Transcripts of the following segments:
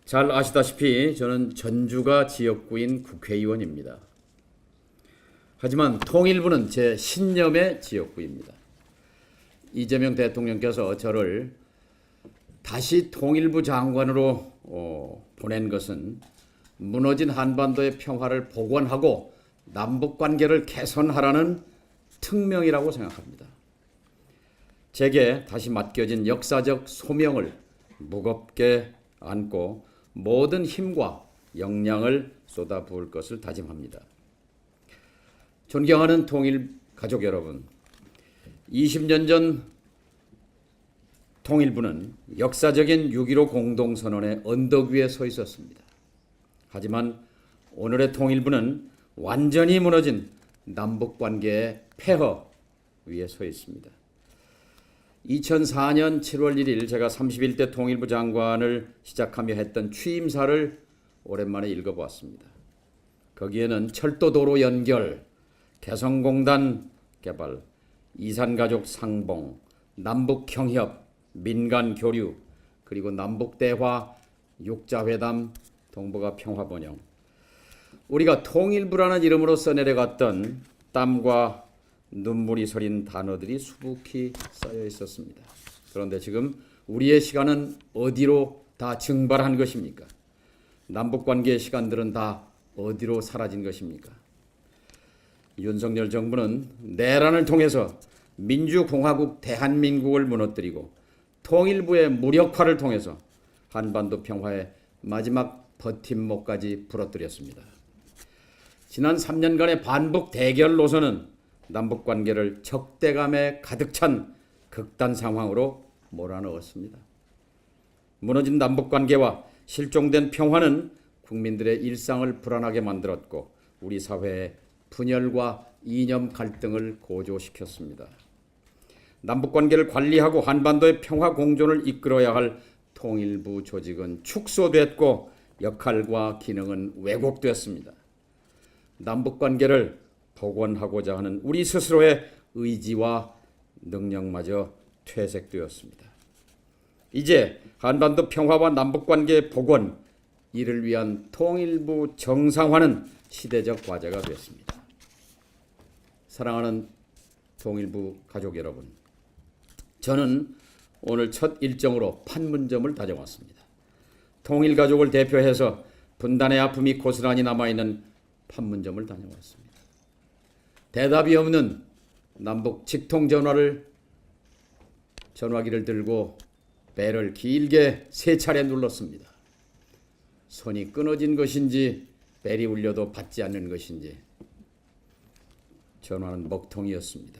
잘 아시다시피 저는 전주가 지역구인 국회의원입니다. 하지만 통일부는 제 신념의 지역구입니다. 이재명 대통령께서 저를 다시 통일부 장관으로 보낸 것은 무너진 한반도의 평화를 복원하고 남북관계를 개선하라는 특명이라고 생각합니다. 제게 다시 맡겨진 역사적 소명을 무겁게 안고 모든 힘과 역량을 쏟아부을 것을 다짐합니다. 존경하는 통일 가족 여러분, 20년 전 통일부는 역사적인 6.15 공동선언의 언덕 위에 서 있었습니다. 하지만 오늘의 통일부는 완전히 무너진 남북관계의 폐허 위에 서 있습니다. 2004년 7월 1일 제가 31대 통일부 장관을 시작하며 했던 취임사를 오랜만에 읽어보았습니다. 거기에는 철도도로 연결, 개성공단 개발, 이산가족 상봉, 남북형협, 민간교류, 그리고 남북대화, 육자회담, 동북아 평화번영, 우리가 통일부라는 이름으로 써내려갔던 땀과 눈물이 서린 단어들이 수북히 쌓여 있었습니다. 그런데 지금 우리의 시간은 어디로 다 증발한 것입니까? 남북관계의 시간들은 다 어디로 사라진 것입니까? 윤석열 정부는 내란을 통해서 민주공화국 대한민국을 무너뜨리고 통일부의 무력화를 통해서 한반도 평화의 마지막 버팀목까지 부러뜨렸습니다. 지난 3년간의 반복 대결 노선은 남북관계를 적대감에 가득 찬 극단 상황으로 몰아넣었습니다. 무너진 남북관계와 실종된 평화는 국민들의 일상을 불안하게 만들었고 우리 사회의 분열과 이념 갈등을 고조시켰습니다. 남북관계를 관리하고 한반도의 평화 공존을 이끌어야 할 통일부 조직은 축소됐고 역할과 기능은 왜곡됐습니다. 남북관계를 복원하고자 하는 우리 스스로의 의지와 능력마저 퇴색되었습니다. 이제 한반도 평화와 남북관계 복원, 이를 위한 통일부 정상화는 시대적 과제가 됐습니다. 사랑하는 통일부 가족 여러분, 저는 오늘 첫 일정으로 판문점을 다녀왔습니다. 통일가족을 대표해서 분단의 아픔이 고스란히 남아있는 판문점을 다녀왔습니다. 대답이 없는 남북 전화기를 들고 배를 길게 3차례 눌렀습니다. 선이 끊어진 것인지 벨이 울려도 받지 않는 것인지 전화는 먹통이었습니다.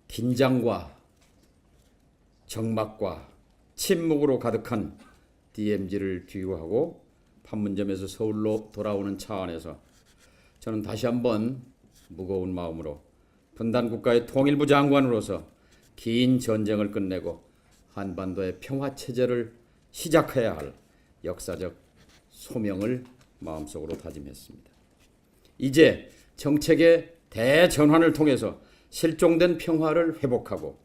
긴장과 적막과 침묵으로 가득한 DMZ를 귀국하고 판문점에서 서울로 돌아오는 차 안에서 저는 다시 한번 무거운 마음으로 분단국가의 통일부 장관으로서 긴 전쟁을 끝내고 한반도의 평화체제를 시작해야 할 역사적 소명을 마음속으로 다짐했습니다. 이제 정책의 대전환을 통해서 실종된 평화를 회복하고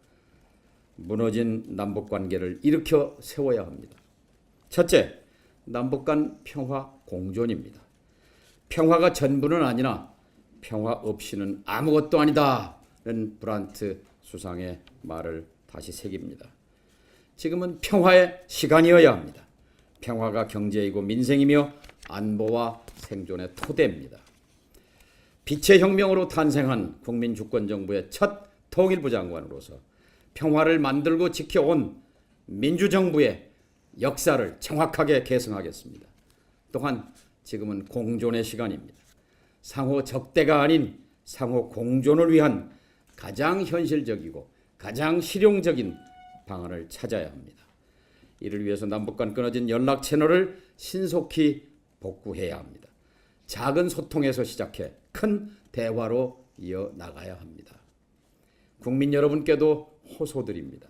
무너진 남북관계를 일으켜 세워야 합니다. 첫째, 남북간 평화 공존입니다. 평화가 전부는 아니나 평화 없이는 아무것도 아니다는 브란트 수상의 말을 다시 새깁니다. 지금은 평화의 시간이어야 합니다. 평화가 경제이고 민생이며 안보와 생존의 토대입니다. 빛의 혁명으로 탄생한 국민주권정부의 첫 통일부 장관으로서 평화를 만들고 지켜온 민주정부의 역사를 정확하게 계승하겠습니다. 또한 지금은 공존의 시간입니다. 상호 적대가 아닌 상호 공존을 위한 가장 현실적이고 가장 실용적인 방안을 찾아야 합니다. 이를 위해서 남북 간 끊어진 연락 채널을 신속히 복구해야 합니다. 작은 소통에서 시작해 큰 대화로 이어나가야 합니다. 국민 여러분께도 호소드립니다.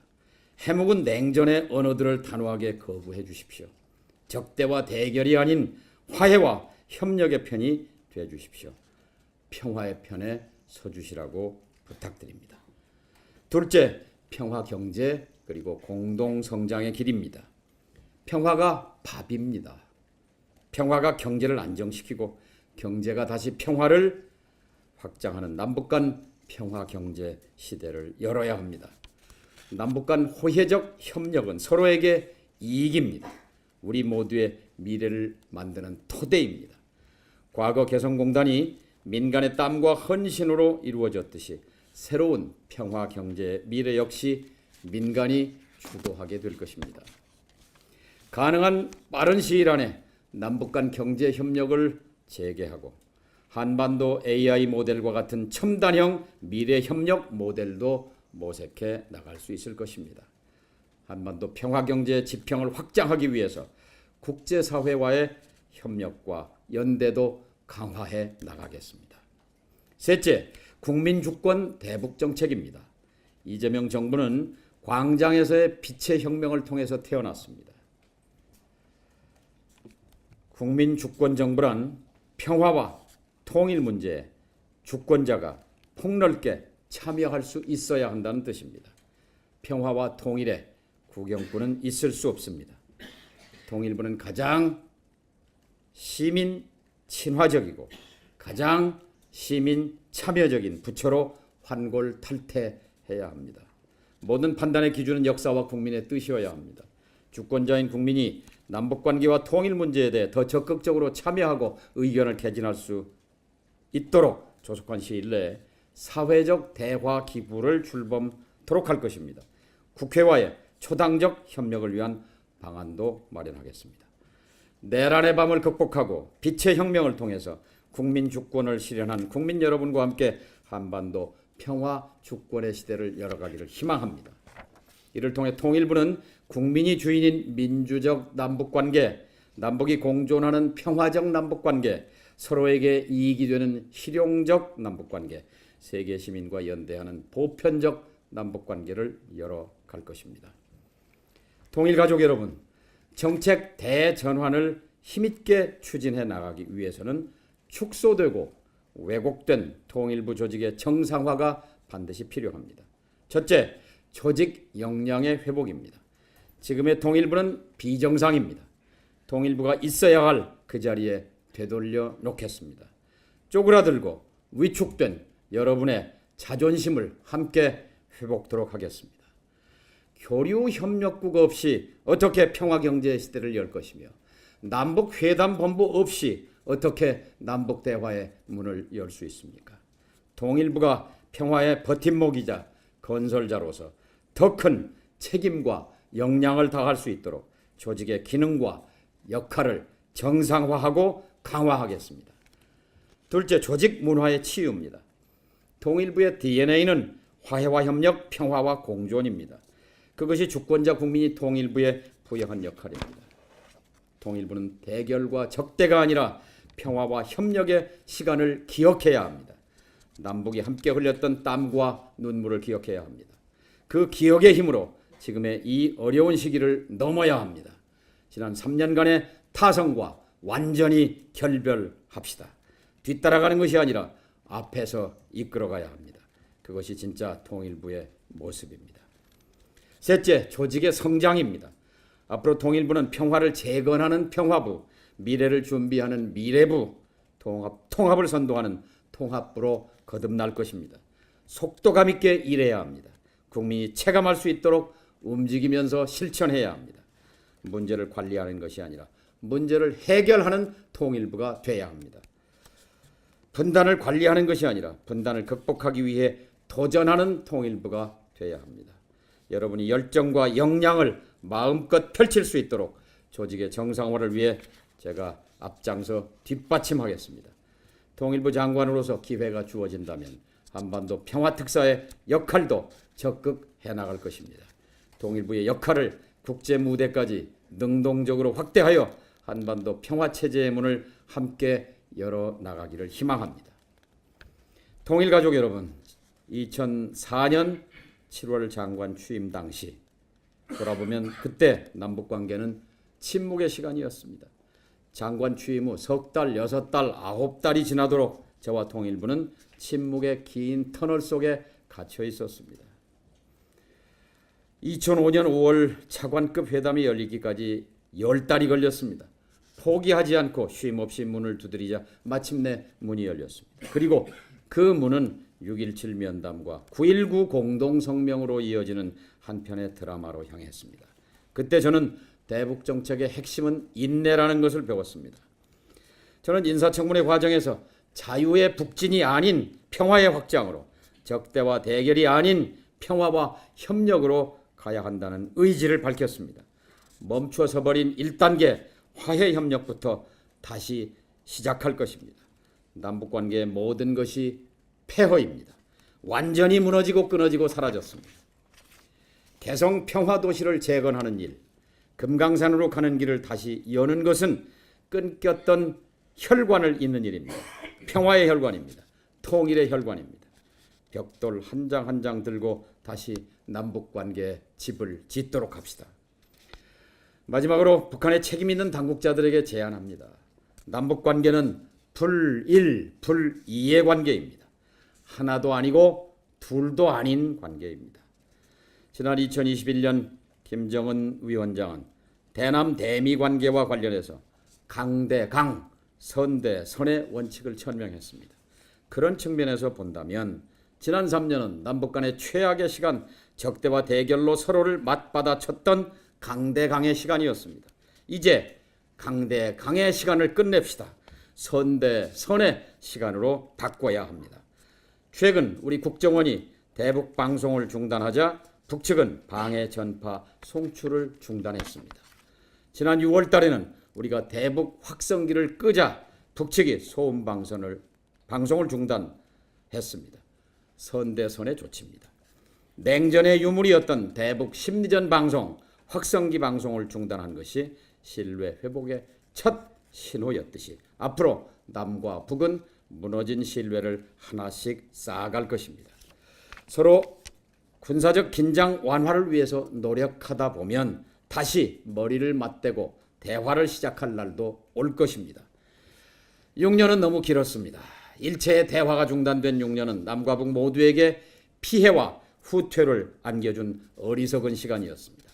해묵은 냉전의 언어들을 단호하게 거부해 주십시오. 적대와 대결이 아닌 화해와 협력의 편이 되어 주십시오. 평화의 편에 서주시라고 부탁드립니다. 둘째, 평화 경제 그리고 공동 성장의 길입니다. 평화가 밥입니다. 평화가 경제를 안정시키고 경제가 다시 평화를 확장하는 남북 간 평화 경제 시대를 열어야 합니다. 남북 간 호혜적 협력은 서로에게 이익입니다. 우리 모두의 미래를 만드는 토대입니다. 과거 개성공단이 민간의 땀과 헌신으로 이루어졌듯이 새로운 평화 경제의 미래 역시 민간이 주도하게 될 것입니다. 가능한 빠른 시일 안에 남북 간 경제 협력을 재개하고 한반도 AI 모델과 같은 첨단형 미래 협력 모델도 모색해 나갈 수 있을 것입니다. 한반도 평화 경제 지평을 확장하기 위해서 국제사회와의 협력과 연대도 강화해 나가겠습니다. 셋째, 국민주권 대북 정책입니다. 이재명 정부는 광장에서의 빛의 혁명을 통해서 태어났습니다. 국민주권 정부란 평화와 통일 문제에 주권자가 폭넓게 참여할 수 있어야 한다는 뜻입니다. 평화와 통일에 국영부는 있을 수 없습니다. 통일부는 가장 시민 친화적이고 가장 시민 참여적인 부처로 환골탈태해야 합니다. 모든 판단의 기준은 역사와 국민의 뜻이어야 합니다. 주권자인 국민이 남북관계와 통일 문제에 대해 더 적극적으로 참여하고 의견을 개진할 수 있도록 조속한 시일 내에 사회적 대화 기구를 출범토록 할 것입니다. 국회와의 초당적 협력을 위한 방안도 마련하겠습니다. 내란의 밤을 극복하고 빛의 혁명을 통해서 국민 주권을 실현한 국민 여러분과 함께 한반도 평화 주권의 시대를 열어가기를 희망합니다. 이를 통해 통일부는 국민이 주인인 민주적 남북관계, 남북이 공존하는 평화적 남북관계, 서로에게 이익이 되는 실용적 남북관계, 세계 시민과 연대하는 보편적 남북관계를 열어갈 것입니다. 통일가족 여러분, 정책 대전환을 힘있게 추진해 나가기 위해서는 축소되고 왜곡된 통일부 조직의 정상화가 반드시 필요합니다. 첫째, 조직 역량의 회복입니다. 지금의 통일부는 비정상입니다. 통일부가 있어야 할 그 자리에 되돌려 놓겠습니다. 쪼그라들고 위축된 여러분의 자존심을 함께 회복토록 하겠습니다. 교류협력국 없이 어떻게 평화경제 시대를 열 것이며 남북회담본부 없이 어떻게 남북대화의 문을 열 수 있습니까? 통일부가 평화의 버팀목이자 건설자로서 더 큰 책임과 역량을 다할 수 있도록 조직의 기능과 역할을 정상화하고 강화하겠습니다. 둘째, 조직 문화의 치유입니다. 통일부의 DNA는 화해와 협력, 평화와 공존입니다. 그것이 주권자 국민이 통일부에 부여한 역할입니다. 통일부는 대결과 적대가 아니라 평화와 협력의 시간을 기억해야 합니다. 남북이 함께 흘렸던 땀과 눈물을 기억해야 합니다. 그 기억의 힘으로 지금의 이 어려운 시기를 넘어야 합니다. 지난 3년간의 타성과 완전히 결별합시다. 뒤따라가는 것이 아니라 앞에서 이끌어가야 합니다. 그것이 진짜 통일부의 모습입니다. 셋째, 조직의 성장입니다. 앞으로 통일부는 평화를 재건하는 평화부, 미래를 준비하는 미래부, 통합을 선도하는 통합부로 거듭날 것입니다. 속도감 있게 일해야 합니다. 국민이 체감할 수 있도록 움직이면서 실천해야 합니다. 문제를 관리하는 것이 아니라 문제를 해결하는 통일부가 돼야 합니다. 분단을 관리하는 것이 아니라 분단을 극복하기 위해 도전하는 통일부가 돼야 합니다. 여러분이 열정과 역량을 마음껏 펼칠 수 있도록 조직의 정상화를 위해 제가 앞장서 뒷받침하겠습니다. 통일부 장관으로서 기회가 주어진다면 한반도 평화특사의 역할도 적극 해나갈 것입니다. 통일부의 역할을 국제 무대까지 능동적으로 확대하여 한반도 평화체제의 문을 함께 열어나가기를 희망합니다. 통일가족 여러분, 2004년 7월 장관 취임 당시 돌아보면 그때 남북관계는 침묵의 시간이었습니다. 장관 취임 후 석 달, 6달, 9달이 지나도록 저와 통일부는 침묵의 긴 터널 속에 갇혀 있었습니다. 2005년 5월 차관급 회담이 열리기까지 10달이 걸렸습니다. 포기하지 않고 쉼없이 문을 두드리자 마침내 문이 열렸습니다. 그리고 그 문은 6.17 면담과 9.19 공동성명으로 이어지는 한 편의 드라마로 향했습니다. 그때 저는 대북 정책의 핵심은 인내라는 것을 배웠습니다. 저는 인사청문회 과정에서 자유의 북진이 아닌 평화의 확장으로, 적대와 대결이 아닌 평화와 협력으로 가야 한다는 의지를 밝혔습니다. 멈춰서 버린 1단계 화해 협력부터 다시 시작할 것입니다. 남북관계의 모든 것이 폐허입니다. 완전히 무너지고 끊어지고 사라졌습니다. 개성 평화도시를 재건하는 일, 금강산으로 가는 길을 다시 여는 것은 끊겼던 혈관을 잇는 일입니다. 평화의 혈관입니다. 통일의 혈관입니다. 벽돌 한 장 한 장 들고 다시 남북관계의 집을 짓도록 합시다. 마지막으로 북한의 책임 있는 당국자들에게 제안합니다. 남북관계는 불1, 불2의 관계입니다. 하나도 아니고 둘도 아닌 관계입니다. 지난 2021년 김정은 위원장은 대남 대미 관계와 관련해서 강대강, 선대선의 원칙을 천명했습니다. 그런 측면에서 본다면 지난 3년은 남북 간의 최악의 시간, 적대와 대결로 서로를 맞받아쳤던 강대강의 시간이었습니다. 이제 강대강의 시간을 끝냅시다. 선대선의 시간으로 바꿔야 합니다. 최근 우리 국정원이 대북 방송을 중단하자 북측은 방해 전파 송출을 중단했습니다. 지난 6월 달에는 우리가 대북 확성기를 끄자 북측이 소음 방송을 중단했습니다. 선대선의 조치입니다. 냉전의 유물이었던 대북 심리전 방송, 확성기 방송을 중단한 것이 신뢰 회복의 첫 신호였듯이 앞으로 남과 북은 무너진 신뢰를 하나씩 쌓아갈 것입니다. 서로 군사적 긴장 완화를 위해서 노력하다 보면 다시 머리를 맞대고 대화를 시작할 날도 올 것입니다. 6년은 너무 길었습니다. 일체의 대화가 중단된 6년은 남과 북 모두에게 피해와 후퇴를 안겨준 어리석은 시간이었습니다.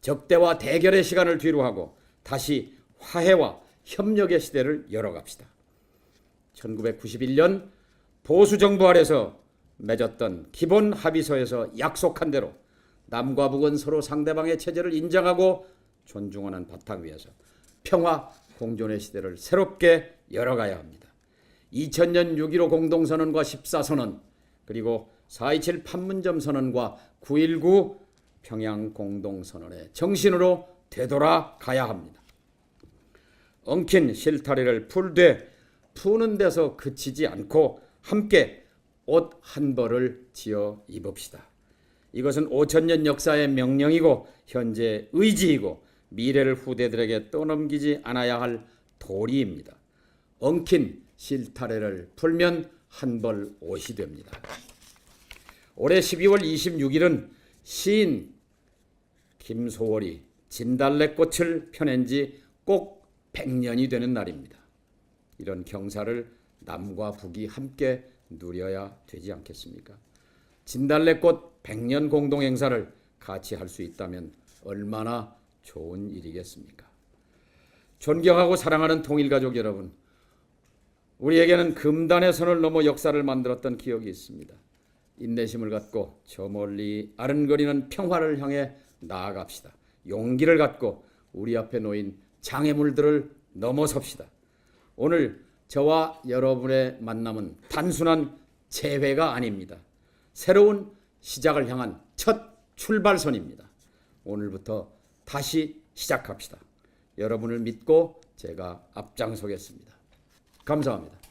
적대와 대결의 시간을 뒤로하고 다시 화해와 협력의 시대를 열어갑시다. 1991년 보수정부 아래서 맺었던 기본 합의서에서 약속한 대로 남과 북은 서로 상대방의 체제를 인정하고 존중하는 바탕 위에서 평화 공존의 시대를 새롭게 열어가야 합니다. 2000년 6.15 공동선언과 14선언, 그리고 4.27 판문점 선언과 9.19 평양 공동선언의 정신으로 되돌아가야 합니다. 엉킨 실타래를 풀되 푸는 데서 그치지 않고 함께 옷 한 벌을 지어 입읍시다. 이것은 5000년 역사의 명령이고 현재 의지이고 미래를 후대들에게 떠넘기지 않아야 할 도리입니다. 엉킨 실타래를 풀면 한 벌 옷이 됩니다. 올해 12월 26일은 시인 김소월이 진달래꽃을 펴낸 지 꼭 100년이 되는 날입니다. 이런 경사를 남과 북이 함께 누려야 되지 않겠습니까? 진달래꽃 100년 공동행사를 같이 할 수 있다면 얼마나 좋은 일이겠습니까? 존경하고 사랑하는 통일가족 여러분, 우리에게는 금단의 선을 넘어 역사를 만들었던 기억이 있습니다. 인내심을 갖고 저 멀리 아른거리는 평화를 향해 나아갑시다. 용기를 갖고 우리 앞에 놓인 장애물들을 넘어섭시다. 오늘 저와 여러분의 만남은 단순한 재회가 아닙니다. 새로운 시작을 향한 첫 출발선입니다. 오늘부터 다시 시작합시다. 여러분을 믿고 제가 앞장서겠습니다. 감사합니다.